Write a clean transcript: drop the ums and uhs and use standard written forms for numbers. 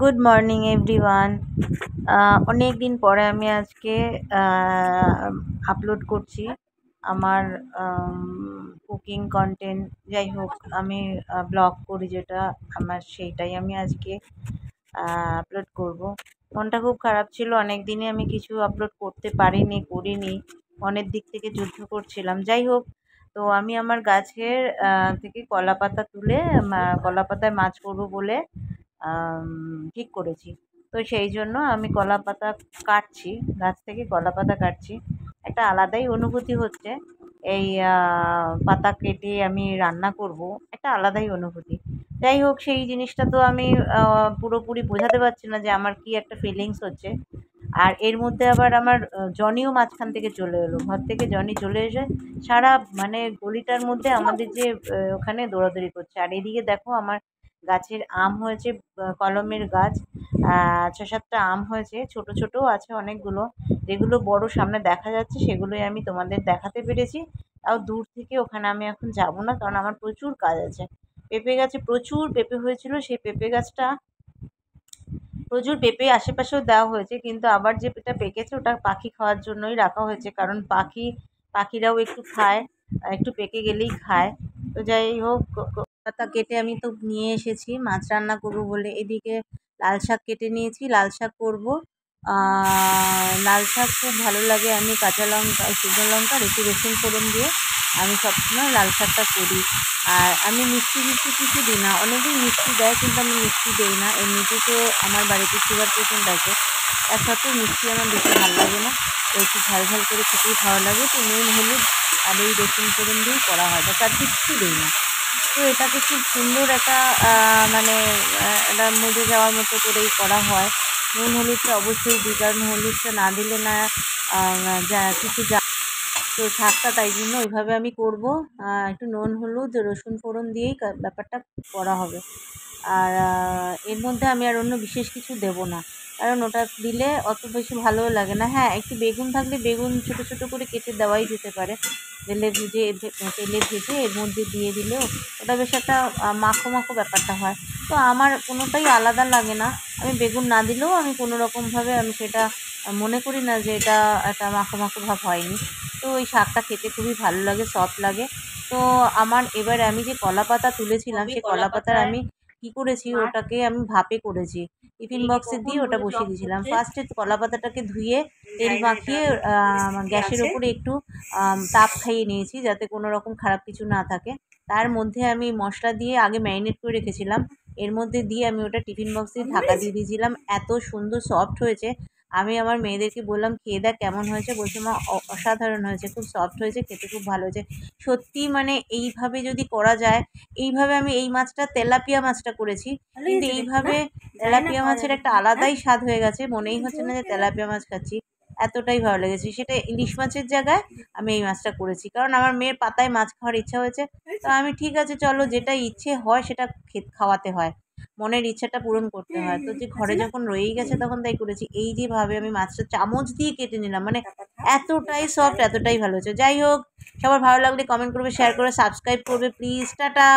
Good morning everyone. অনেক দিন পরে আমি আজকে আপলোড করছি আমার কুকিং কন্টেন্ট। যাই হোক, আমি ব্লগ করি যেটা আমার, সেইটাই আমি আজকে আপলোড করব। মনটা খুব খারাপ ছিল, অনেক দিনে আমি কিছু আপলোড করতে করিনি, মনের দিক থেকে যুদ্ধ করছিলাম। যাই হোক, তো আমি আমার গাছের থেকে কলা পাতা তুলে কলা পাতায় মাছ করবো বলে ঠিক করেছি। তো সেই জন্য আমি কলা পাতা কাটছি, গাছ থেকে কলা পাতা কাটছি। একটা আলাদাই অনুভূতি হচ্ছে, এই পাতা কেটে আমি রান্না করব, একটা আলাদাই অনুভূতি। যাই হোক, সেই জিনিসটা তো আমি পুরোপুরি বোঝাতে পারছি না যে আমার কি একটা ফিলিংস হচ্ছে। আর এর মধ্যে আবার আমার জনিও মাঝখান থেকে চলে এলো, ঘর থেকে জনি চলে এসে সারা মানে গলিটার মধ্যে আমাদের যে ওখানে দৌড়াদৌড়ি করছে। আর এদিকে দেখো, আমার গাছের আম হয়েছে, কলমের গাছ, ৬-৭টা আম হয়েছে, ছোট ছোটও আছে অনেকগুলো। যেগুলো বড় সামনে দেখা যাচ্ছে সেগুলোই আমি তোমাদের দেখাতে পেরেছি। তাও দূর থেকে ওখানে আমি এখন যাব না, কারণ আমার প্রচুর কাজ আছে। পেঁপে গাছে প্রচুর পেঁপে হয়েছিল, সেই পেঁপে গাছটা প্রচুর পেঁপে আশেপাশেও দেওয়া হয়েছে, কিন্তু আবার যেটা পেকেছে ওটা পাখি খাওয়ার জন্যই রাখা হয়েছে, কারণ পাখিরাও একটু খায়, একটু পেকে গেলেই খায়। তো যাই হোক, পাতা কেটে আমি তো নিয়ে এসেছি মাছ রান্না করবো বলে। এদিকে লাল শাক কেটে নিয়েছি, লাল শাক করবো। লাল শাক খুব ভালো লাগে, আমি কাঁচা লঙ্কা, শুকনো লঙ্কা আর একটু রসুন ফোড়ন দিয়ে আমি সবসময় লাল শাকটা করি। আর আমি মিষ্টি মিষ্টি কিছু দিই না, অনেকেই মিষ্টি দেয় কিন্তু আমি মিষ্টি দিই না। এমনিতে তো আমার বাড়িতে সুগার পেশেন্ট আছে, তার সত্ত্বেও মিষ্টি আমার বেশি ভালো লাগে না। তো একটু ঝাল ঝাল করে খেতেই ভালো লাগে। তো নুন হলুদ আর এই রসুন ফোড়ন দিয়েই করা হয়, বা তার কিচ্ছু দিই না। তো এটাকে খুব সুন্দর একটা মানে একটা মজে যাওয়ার মতো করেই করা হয়। নুন হলুদটা অবশ্যই দিই, কারণ হলুদটা না দিলে না যা কিছু যা। তো শাকটা তাই জন্য ওইভাবে আমি করব। একটু নুন হলুদ রসুন ফোড়ন দিয়েই ব্যাপারটা করা হবে। আর এর মধ্যে আমি আর অন্য বিশেষ কিছু দেব না, কারণ ওটা দিলে অত বেশি ভালোও লাগে না। হ্যাঁ, একটু বেগুন থাকলে বেগুন ছোট ছোট করে কেটে দেওয়াই যেতে পারে, তেলে ভেজে এর মধ্যে দিয়ে দিলেও ওটা বেশ একটা মাখো মাখো ব্যাপারটা হয়। তো আমার কোনোটাই আলাদা লাগে না, আমি বেগুন না দিলেও আমি কোনো রকমভাবে আমি সেটা মনে করি না যে এটা একটা মাখো মাখো ভাব হয়নি। তো ওই শাকটা খেতে খুবই ভালো লাগে, সফট লাগে। তো আমার এবারে আমি যে কলা পাতা তুলেছিলাম, সেই কলা পাতার আমি কি করেছি, ওটাকে আমি ভাপে করেছি। টিফিন বক্সে দিয়ে ওটা বসিয়ে দিয়েছিলাম। ফার্স্টে কলা পাতাটাকে ধুয়ে তেল মাখিয়ে গ্যাসের ওপরে একটু তাপ খাইয়ে নিয়েছি, যাতে কোনো রকম খারাপ কিছু না থাকে। তার মধ্যে আমি মশলা দিয়ে আগে ম্যারিনেট করে রেখেছিলাম, এর মধ্যে দিয়ে আমি ওটা টিফিন বক্সে ঢাকা দিয়ে দিয়েছিলাম। এত সুন্দর সফট হয়েছে, আমি আমার মেয়েদেরকে বললাম খেয়ে দেখ কেমন হয়েছে, বলছে মা অসাধারণ হয়েছে, খুব সফট হয়েছে, খেতে খুব ভালো হয়েছে। সত্যি মানে এইভাবে যদি করা যায়, এইভাবে আমি এই মাছটা তেলাপিয়া মাছটা করেছি, কিন্তু এইভাবে তেলাপিয়া মাছের একটা আলাদাই স্বাদ হয়ে গেছে, মনেই হচ্ছে না যে তেলাপিয়া মাছ খাচ্ছি, এতটাই ভালো লেগেছে। সেটা ইলিশ মাছের জায়গায় আমি এই মাছটা করেছি, কারণ আমার মেয়ের পাতায় মাছ খাওয়ার ইচ্ছা হয়েছে। তো আমি ঠিক আছে চলো, যেটা ইচ্ছে হয় সেটা খাওয়াতে হয়, মনের ইচ্ছাটা পূরণ করতে হয়। তো যে ঘরে যখন রয়েই গেছে তখন তাই করেছি। এই যেভাবে আমি মাছটা চামচ দিয়ে কেটে নিলাম, মানে এতটাই সফট, এতটাই ভালো হয়েছে। যাই হোক, সবার ভালো লাগলে কমেন্ট করবে, শেয়ার করে সাবস্ক্রাইব করবে প্লিজ। টাটা।